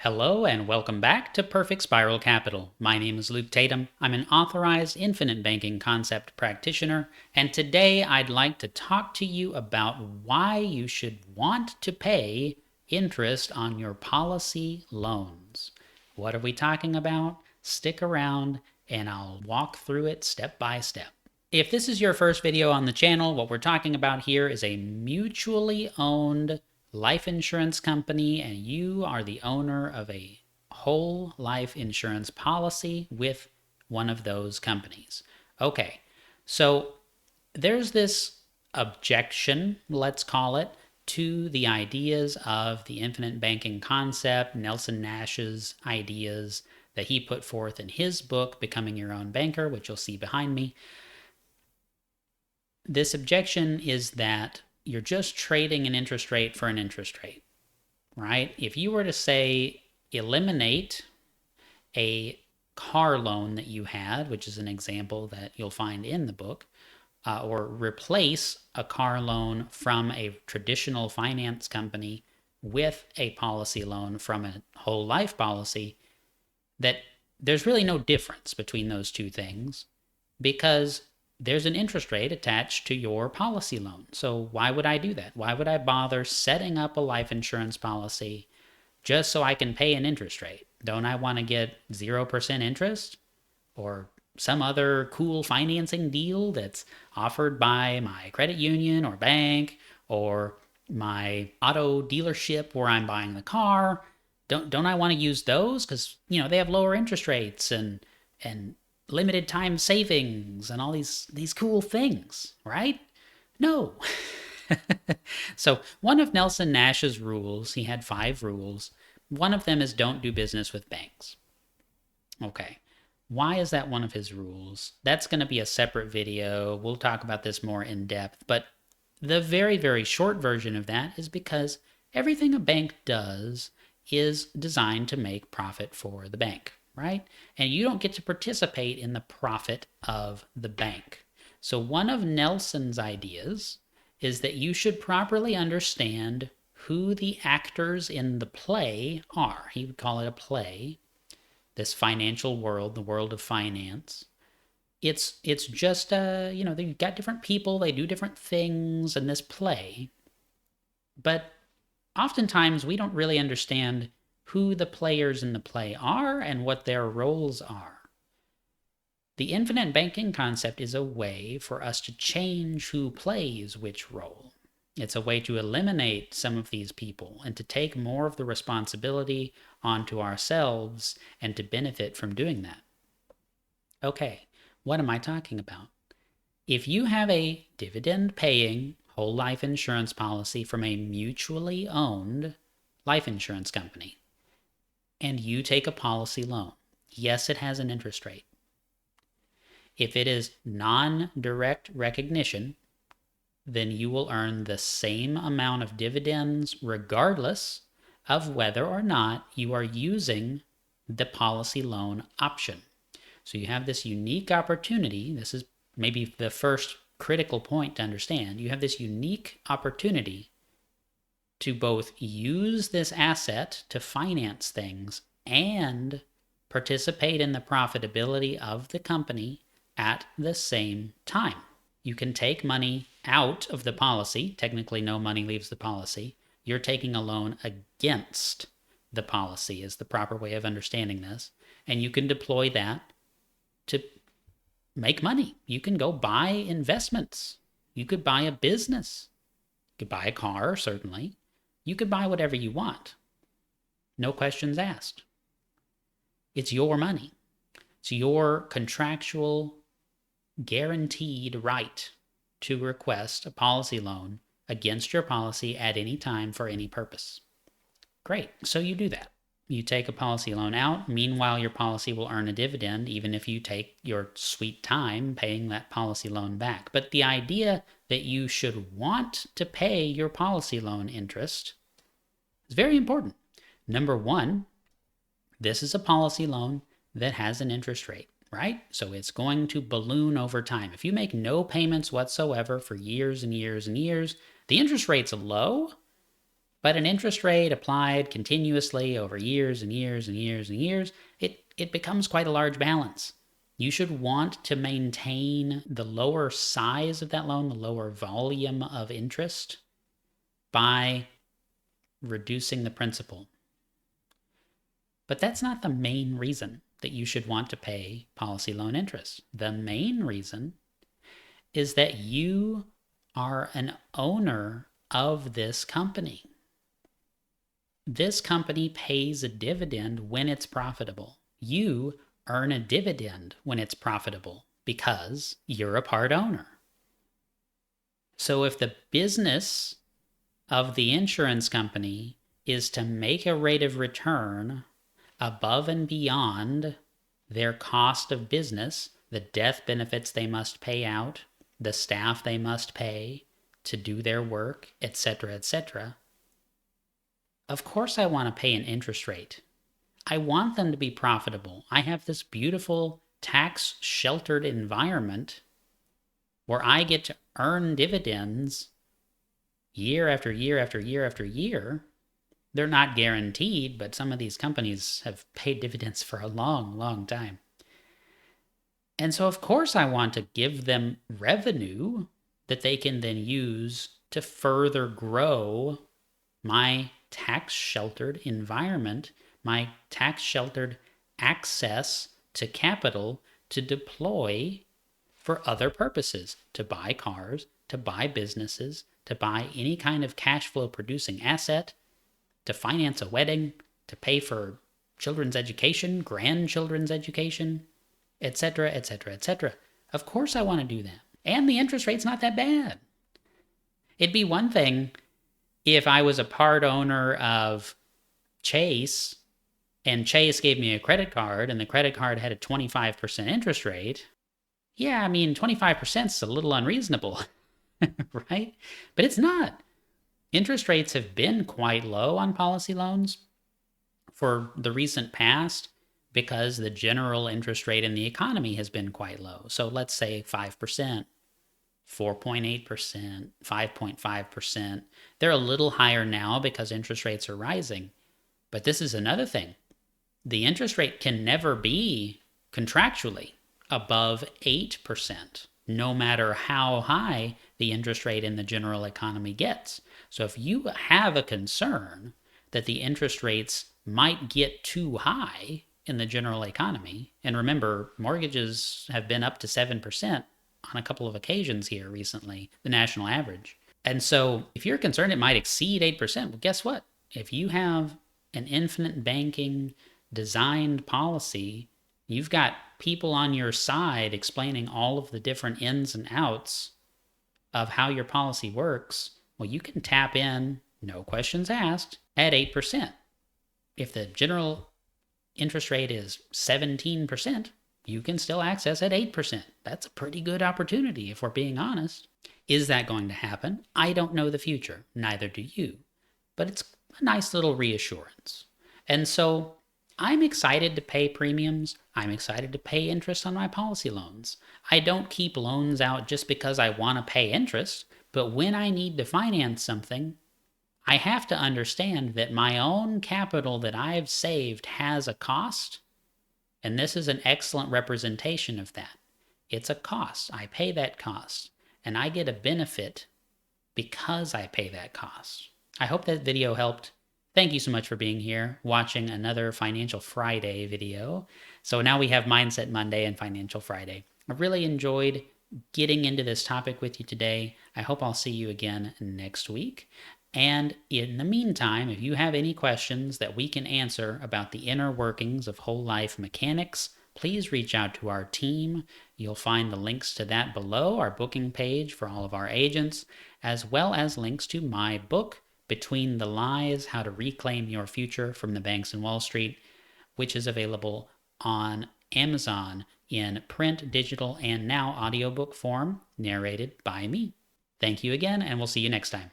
Hello and welcome back to Perfect Spiral Capital. My name is Luke Tatum. I'm an authorized infinite banking concept practitioner, and today I'd like to talk to you about why you should want to pay interest on your policy loans. What are we talking about? Stick around and I'll walk through it step by step. If this is your first video on the channel, what we're talking about here is a mutually owned life insurance company, and you are the owner of a whole life insurance policy with one of those companies. Okay, so there's this objection, let's call it, to the ideas of the infinite banking concept, Nelson Nash's ideas that he put forth in his book, Becoming Your Own Banker, which you'll see behind me. This objection is that you're just trading an interest rate for an interest rate, right? If you were to say eliminate a car loan that you had, which is an example that you'll find in the book, or replace a car loan from a traditional finance company with a policy loan from a whole life policy, that there's really no difference between those two things because there's an interest rate attached to your policy loan. So why would I do that? Why would I bother setting up a life insurance policy just so I can pay an interest rate? Don't I want to get 0% interest or some other cool financing deal that's offered by my credit union or bank or my auto dealership where I'm buying the car? Don't I want to use those because they have lower interest rates and limited time savings and all these cool things, right? No. So one of Nelson Nash's rules, he had 5 rules. One of them is don't do business with banks. Okay. Why is that one of his rules? That's going to be a separate video. We'll talk about this more in depth. But the very, very short version of that is because everything a bank does is designed to make profit for the bank, right? And you don't get to participate in the profit of the bank. So one of Nelson's ideas is that you should properly understand who the actors in the play are. He would call it a play, this financial world, the world of finance. It's just, they've got different people, they do different things in this play. But oftentimes we don't really understand who the players in the play are and what their roles are. The infinite banking concept is a way for us to change who plays which role. It's a way to eliminate some of these people and to take more of the responsibility onto ourselves and to benefit from doing that. Okay, what am I talking about? If you have a dividend-paying whole life insurance policy from a mutually owned life insurance company, and you take a policy loan, yes, it has an interest rate. If it is non-direct recognition, then you will earn the same amount of dividends regardless of whether or not you are using the policy loan option. So you have this unique opportunity. This is maybe the first critical point to understand. You have this unique opportunity to both use this asset to finance things and participate in the profitability of the company at the same time. You can take money out of the policy. Technically, no money leaves the policy. You're taking a loan against the policy is the proper way of understanding this. And you can deploy that to make money. You can go buy investments. You could buy a business. You could buy a car, certainly. You could buy whatever you want. No questions asked. It's your money. It's your contractual guaranteed right to request a policy loan against your policy at any time for any purpose. Great. So you do that. You take a policy loan out. Meanwhile, your policy will earn a dividend even if you take your sweet time paying that policy loan back. But the idea that you should want to pay your policy loan interest is very important. Number one, this is a policy loan that has an interest rate, right? So it's going to balloon over time. If you make no payments whatsoever for years and years and years, the interest rate's low, But an interest rate applied continuously over years and years and years and years, it becomes quite a large balance. You should want to maintain the lower size of that loan, the lower volume of interest, by reducing the principal. But that's not the main reason that you should want to pay policy loan interest. The main reason is that you are an owner of this company. This company pays a dividend when it's profitable. You earn a dividend when it's profitable because you're a part owner. So if the business of the insurance company is to make a rate of return above and beyond their cost of business, the death benefits they must pay out, the staff they must pay to do their work, etc., etc., of course I want to pay an interest rate. I want them to be profitable. I have this beautiful tax-sheltered environment where I get to earn dividends year after year after year after year. They're not guaranteed, but some of these companies have paid dividends for a long, long time. And so, of course, I want to give them revenue that they can then use to further grow my tax-sheltered environment, my tax-sheltered access to capital to deploy for other purposes, to buy cars, to buy businesses, to buy any kind of cash flow producing asset, to finance a wedding, to pay for children's education, grandchildren's education, etc., etc., etc. Of course I want to do that. And the interest rate's not that bad. It'd be one thing if I was a part owner of Chase and Chase gave me a credit card and the credit card had a 25% interest rate. Yeah, I mean, 25% is a little unreasonable, right? But it's not. Interest rates have been quite low on policy loans for the recent past because the general interest rate in the economy has been quite low. So let's say 5%. 4.8%, 5.5%. They're a little higher now because interest rates are rising. But this is another thing. The interest rate can never be contractually above 8%, no matter how high the interest rate in the general economy gets. So if you have a concern that the interest rates might get too high in the general economy, and remember, mortgages have been up to 7%, on a couple of occasions here recently, the national average. And so if you're concerned it might exceed 8%, well, guess what? If you have an infinite banking designed policy, you've got people on your side explaining all of the different ins and outs of how your policy works, well, you can tap in, no questions asked, at 8%. If the general interest rate is 17%, you can still access at 8%. That's a pretty good opportunity if we're being honest. Is that going to happen? I don't know the future. Neither do you. But it's a nice little reassurance. And so I'm excited to pay premiums. I'm excited to pay interest on my policy loans. I don't keep loans out just because I want to pay interest, but when I need to finance something, I have to understand that my own capital that I've saved has a cost. And this is an excellent representation of that. It's a cost. I pay that cost. And I get a benefit because I pay that cost. I hope that video helped. Thank you so much for being here, watching another Financial Friday video. So now we have Mindset Monday and Financial Friday. I really enjoyed getting into this topic with you today. I hope I'll see you again next week. And in the meantime, if you have any questions that we can answer about the inner workings of whole life mechanics, please reach out to our team. You'll find the links to that below, our booking page for all of our agents, as well as links to my book, Between the Lies, How to Reclaim Your Future from the Banks and Wall Street, which is available on Amazon in print, digital, and now audiobook form, narrated by me. Thank you again, and we'll see you next time.